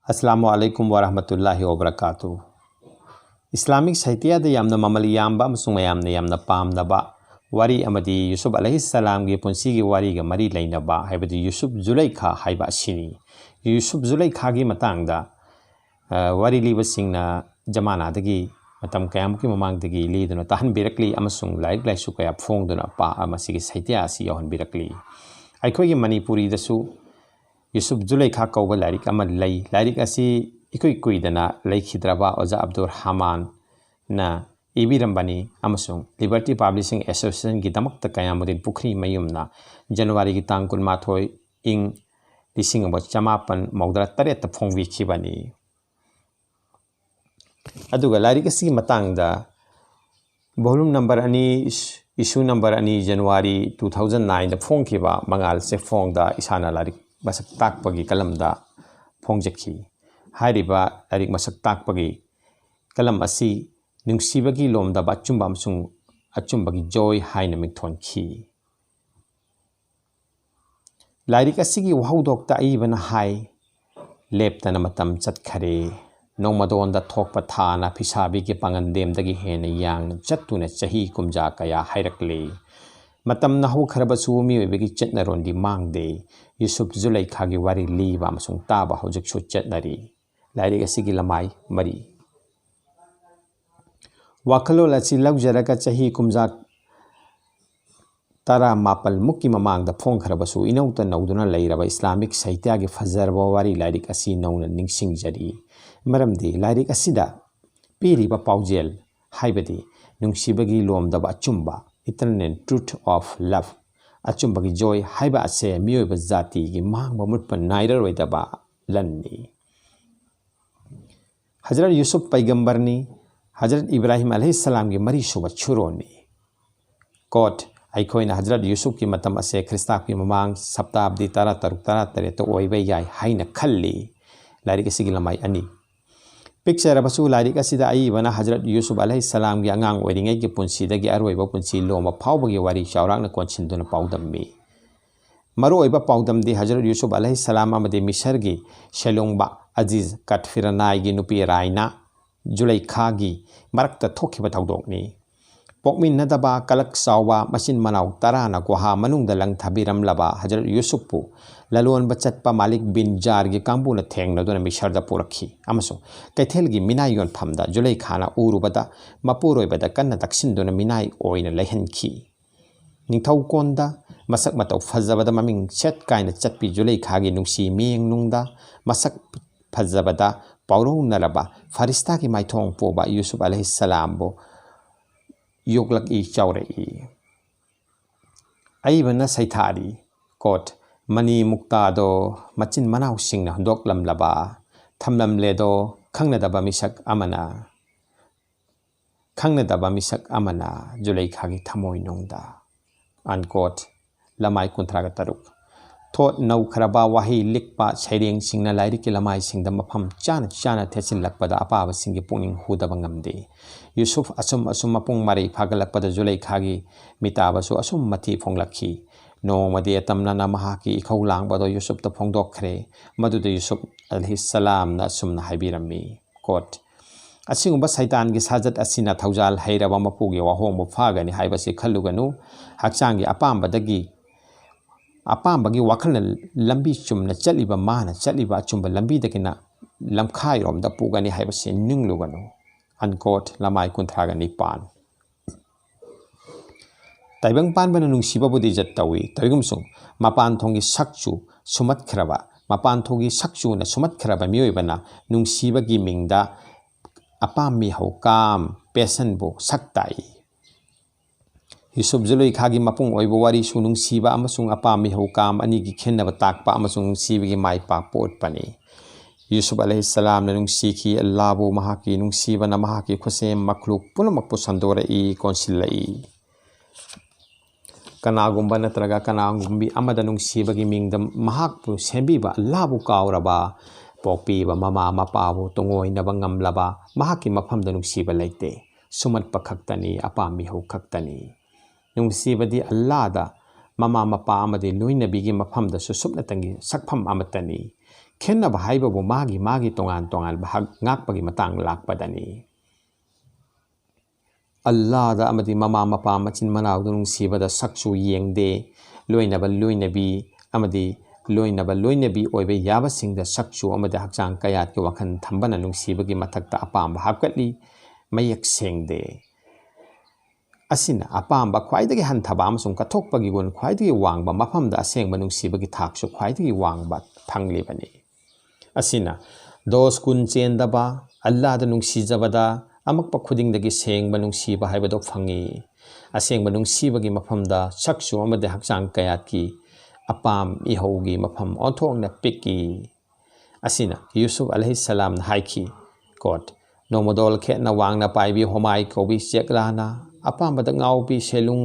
अस्सलामुअलैकुम वरहमतुल्लाहि वबरकातुहू। इस्लामिक साहित्य दा यामना ममल यामबा अमसुंग मयामना यामना पामनबा वारी अमदी यूसुफ अलैहिस्सलाम गी पुंसीगी वारी गा मरी लैनबा हाइबदी यूसुफ जुलैखा हाइबा असिनी। यूसुफ जुलैखा गी मतांगदा वारी लीबसिंगना जमानादगी मतम कयामुकी ममांगदगी लीदुना ताहनबिरकली अमसुंग लाइक लाइसु कया फोंगदुना पा अमसिगी साहित्य असि याहनबिरकली। अखोगी मणिपुरी दसु यूसुफ जुलैखा कौबा लाइक अमा लई लाइक असि इकुई कुइदना लैखिद्रबा ओजा अब्दुल रहमान ना इबिरंबनी अमसुंग लिबर्टी पब्लिशिंग एसोसिएशन की दमकत कयामुदिन पुखरी मयुमना जनवरी की तांग कुलमाथोय इंग लिसिंग चमापन मौदरा तरेत फोंगबिखिबनी। अदुगा लाइक असि मतांगदा वॉल्यूम नंबर अनि इशू नंबर अनि जनवरी 2009 दा फोंगखिबा मंगाल से फोंगदा इसाना लाइक मसक ताकपगी कलमदा फोंगजखी। हारिबा लाइक मसक ताकपगी कलम असि नुंगसिबगी लोमदा अचुंबा अमसुंग अचुंबगी जॉय हाइना मिथोनखी। लाइक असिगी वहाउदोक्ता अइबना हाइ लेप्तना मतम चतखरे नोमदोंदा थोकपा थाना फिसाबीगी पांगनदेमदगी हेना यांग चत्तुना चही कुमजा कया हाइरकले। मतम नहु खरबसु मियोइबगी चटनरोंदी मांगदे यूसुफ जुलैखागी वारी लीबा अमसुंग ताबा हौजिकसु चटनरी। लाइक असिगी लमाई मरी वाखलोल असि लौजरगा चही कुमजा तरा मापल मुक्की ममांगदा फोंखरबसु इनौता नौदुना लैरबा इस्लामिक साहित्य की फजरबा वारी लाइक असि नौना निंगसिंगजरी। मरमदी लाइक असिदा पीरिबा पाउजेल हाइबदी नुंगसिबगी लोमदबा अचुंबा इटर्नल ट्रूथ ऑफ लव अचुंबगी जॉय हाइबा असे मियोइबा जाति की मांगबा मुटपा नाइररोइदबा लन्नी। हजरत यूसुफ पैगंबरनी हजरत इब्राहिम अलैहिस्सलाम की मरी सुबह छुरोनी। कोट अखोइना हजरत यूसुफ की मतम असे ख्रिस्ताब की ममांग सप्ताब्दी तरा तरुक तरा तरे तो ओइबे याय हाइना खल्ली। लाइक असिगी लमाई अनि पिक्चर बसु लाइक असिदा अइबना हजरत यूसुफ अलैहिस्सलाम की अंगांग ओइरिंगै की पुंसीदगी अरोइबा पुंसी लोमा फावबगी वारी चावरांगना कोनसिनदुना पाउदम्मी। मरोइबा पाउदमदी हजरत यूसुफ अलैहिस्सलाम अमदे मिसर की शेलोंगबा अजीज कटफिरनाई की नुपी राइना जुलैखा की मरक्ता थोखिबा थौदोकनी। पोकमिनदबा कलक सावबा मसिन मनाव तराना गुहा मनुंगदा लंगथाबिरमलबा हजरत यूसुफपु ललोनबा चटपा मालिक बिन जार की कांबुना थेंगनदुना मिसरदा पुरखी अमसुंग कैथेल की मिनाई योनफमदा जुलैखाना उरुबदा मपुरोइबदा कन्ना तक्सिनदुना मिनाई ओइना लैहनखी। निंथौकोंदा मसक मतौ फजबदा ममिंग सेट काइना चटपी जुलैखागी नुंगसी मियंगनुंगदा मसक फजबदा पाउरौनरबा फरिस्ता की माइथोंग पोबा यूसुफ अलैहिस्सलाम बो योगलक ई चाउरई। अइबना सैथारी कोट मनी मुक्तादो मचिन मनाव सिंगना हंदोकलमलबा थमलमलेदो खंगनदबा मिसक अमना जुलैखागी थमोय नुंगदा। अनकोट लमाई कुंथ्रागा तरुक थोट नौ खरबा वाही लिखपा सैरेंग सिंगना लाइरिक की लमाई सिंगदा मफम चाना चाना थेसिलकपदा अपाबा सिंगी पुनिंग हुदबा ngamde। यूसुफ असुम असुम मपुंग मरी फागलकपदा जुलैखागी मिताबसु असुम मथि फोंगलखी। नोंगमदि तमना महाकी इखौ लांगबदो यूसुफ त फोंगदोखरे मदुदे यूसुफ अलैहिस्सलाम ना असुमना हाइबिरम्मी। कोट असिगुंबा सैतान की साजत असिना थौजाल हैरबा मपुगी वाहोंग फागनी हाइबसि खल्लुगनु हक्चांगी अपाम्बगी वाखलना लंबी चुमना चलिबा माना चलिबा अचुंबा लंबी दकिना लमखाइरोमदा पुगनी हाइबसि निंगलुगनु। अनकोट लमाई कुंथ्रागा निपान ताइबंग पानबना नुंगसिबाबुदि जत तौई तौइगुमसुंग मपान थोंगी सक्चु सुमतखरबा मपान थोंगी सक्चुना सुमतखरबा मियोइबना नुंगसिबागी मिंगदा अपामी हौकाम पेशनबो सक्ताई। यूसुफ जुलैखागी मपुंग ओइबा वारी सु नुंगसिबा अमसुंग अपामी हौकाम अनिगी खेन्नबा ताकपा अमसुंग नुंगसिबागी माइपा पोटपनी। यूसुफ अलैहिस्सलाम ने नुंगसिखी अल्लाहबु महाकी नुंगसिबना महाकी खुसेम मखलुक पुनमकपु संदोरई कोनसिलई। कनागुंबा नत्रगा कनागुंबी अमदा नुंगसिबगी मिंगदम महाकपु सेंबीबा अल्लाहबु कावरबा पोपीबा ममा मपाबु तोंगोइनबा ngamlaba महाकी मफमदा नुंगसिबा लैते सुमतपा खक्तनी अपामी हौ खक्तनी। नुंगसिबदी अल्लाहदा ममा मपा अमदे लोइनबीगी मफमदसु सुपनतंगी सकफम अमतनी। खेन्नब हाइबबु मागी मागी तोंगान तोंगान ngakpagi matang lakpadani Allah da amadi mama mapa machin manau dung sibada saksu yengde loinabi amadi loinabi oibe yaba singda saksu amadi hakchang kayat ki wakhan thambana nung sibagi mathakta apamba hapkatli mayak sengde asina apamba khwaidagi hanthaba amasung kathokpagi gun khwaidagi wangba mafamda asengba nung sibagi thaksu khwaidagi wangba thanglibani asina dos kun chendaba Allah da nung sijabada amakpa khudingdagi sengba nung siba haibado phangi asengba nung sibagi mafamda saksu amadi hakchang kayat ki apam ihaugi mafam onthokna piki asina Yusuf alaihi salam na haiki kot nomodol khe na wangna paibi homai kobi cheklana apambada ngaubi selung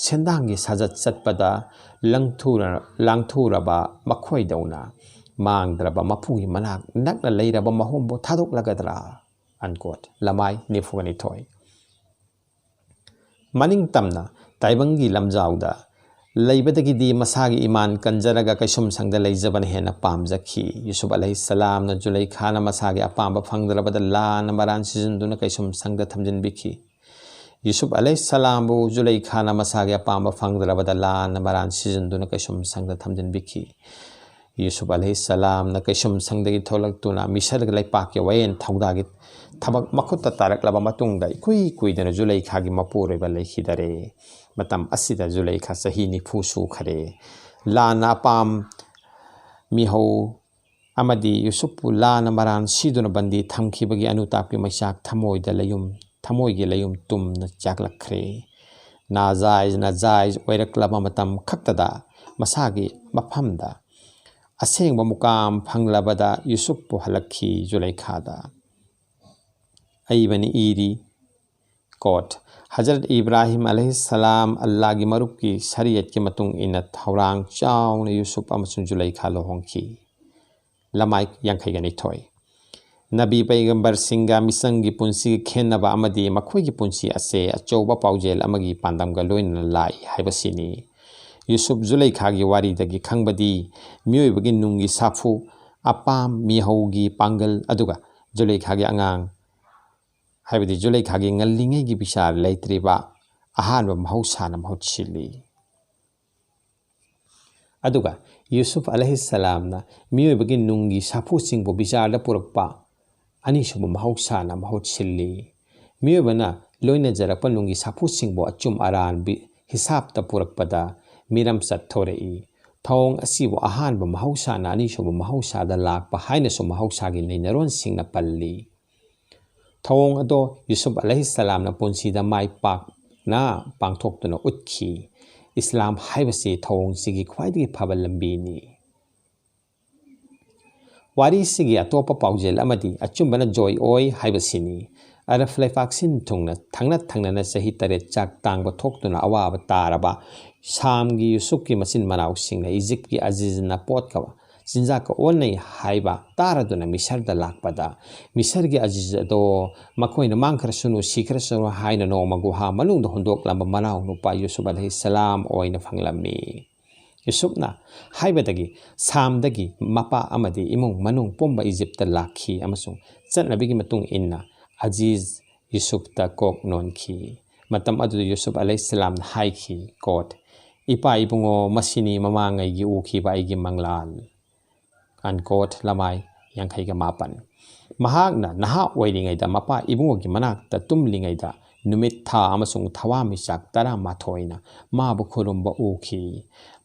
sendangi sajat satpada langthuraba makhoi dauna mangdraba mapugi manak nakna leiraba mahombo thadok lagadra unquote lamai nifugani thoi maning tamna taibangi lamjauda leibadagi di masagi iman kanjaraga kaisum sangda leijaban hena pamjakhi Yusuf alaihi salam na Zulaikha na masagi apamba phangdrabada la na maran sizunduna kaisum sangda thamjin bikhi Yusuf alaihi salam bu Zulaikha na masagi apamba phangdrabada la na maran sizunduna kaisum sangda thamjin bikhi Yusuf alaihi salam na kaisum sangdagi tholaktuna misarga laipak ya wayen thawdagi thabak makhutta taraklaba matungda kui dana Zulaikha gi mapure ba leikhidare matam asida Zulaikha sahi ni phusu khare lana pam miho amadi Yusuf lana maran siduna bandi thamkhibagi anutapi maisak thamoida layum thamoigi layum tum na chaklakhre na jaiz oiraklaba matam khaktada masagi mafamda asengba mukam phanglabada Yusuf pu halakhi Zulaikha da aibani iri kot Hazrat Ibrahim alaihi salam Allah gi marup ki sariyat ki matung ina thaurang chauna Yusuf amasung Zulaikha lohongki lamai yankhai gani thoi Nabi Paigambar singa misangi punsi khenaba amadi makhoi gi punsi ase achoba paujel amagi pandam ga loina lai haibasini Yusuf Zulaikha gi wari dagi khangbadi mioibagi nungi safu apam mihogi pangal aduga Zulaikha gi angang haibadi Zulaikha gi ngallingai gi bisar leitriba ahanba mahausana mahutshili aduga Yusuf alaihi salam na mioibagi nungi safu singbo bisar da purakpa ani subu mahausana mahutshili mioibana loina jarakpa nungi safu singbo achum aran bi hisab ta purakpada miram sat thorei thong asibo ahanba mahausana ani subu mahausada lakpa haina su mahausagi neinaron singna palli thong ado Yusuf alaihi salam na punsi da mai pak na pangthoktuna utkhi Islam haibasi thong sigi khwaidagi phaba lambi ni wari sigi atopa paujel amadi achumbana joy oi haibasini araf laifaksin thungna thangna na sahi tare chak tangba thoktuna awaba taraba samgi Yusuf ki masin manau singna Egypt ki Aziz na pot ka sinja ka onai haiba taraduna misar da lakpada misar gi Aziz do makoina mangkhar sunu sikhra sunu haina no maguha manung do hondok lamba manau no pa Yusuf alaihi salam oina phanglammi Yusuf na haibadagi samdagi mapa amadi imung manung pomba Egypt ta lakhi amasung chatnabigi matung inna Aziz Yusuf ta kok nonki matam adu Yusuf alaihi salam haiki kot ipa ibungo masini mamangai gi ukhi ba igi manglal unquote lamai yankhai ga mapan mahakna naha oiringai da mapa ibungo gi manak ta tumlingai da numit tha amasung thawami sak tara mathoina mabu khurumba ukhi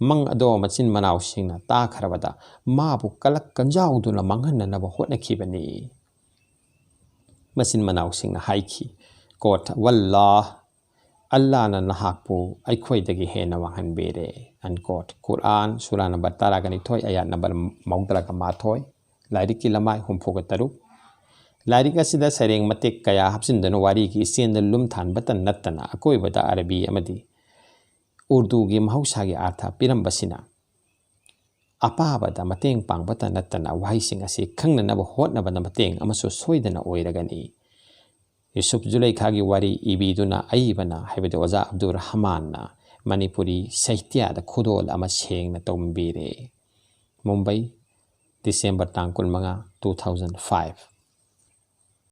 mang ado machin manau singna ta kharabada mabu kalak kanjau duna manghanna na ba hotna khibani machin manau singna haiki kot wallah Allah na nahakpu aikhoidagi hena wanghan bere unquote Quran surah number 12 ayat number 32 lairik ki lamai humphoga taruk lairik asida sareng matek kaya hapsindana wari ki senda lum than batan nattana akoi bada arabi amadi urdu gi mahausa gi artha pirambasina apa bada mateng pang batan nattana wahai sing ase khangna na ba hotna bana mateng amaso soidana oiragani Yusuf Zulaikha gi wari ibiduna aibana haibade Oza Abdul Rahman na Manipuri Sahitya da khudol ama sengna tombire Mumbai December tang 15, 2005.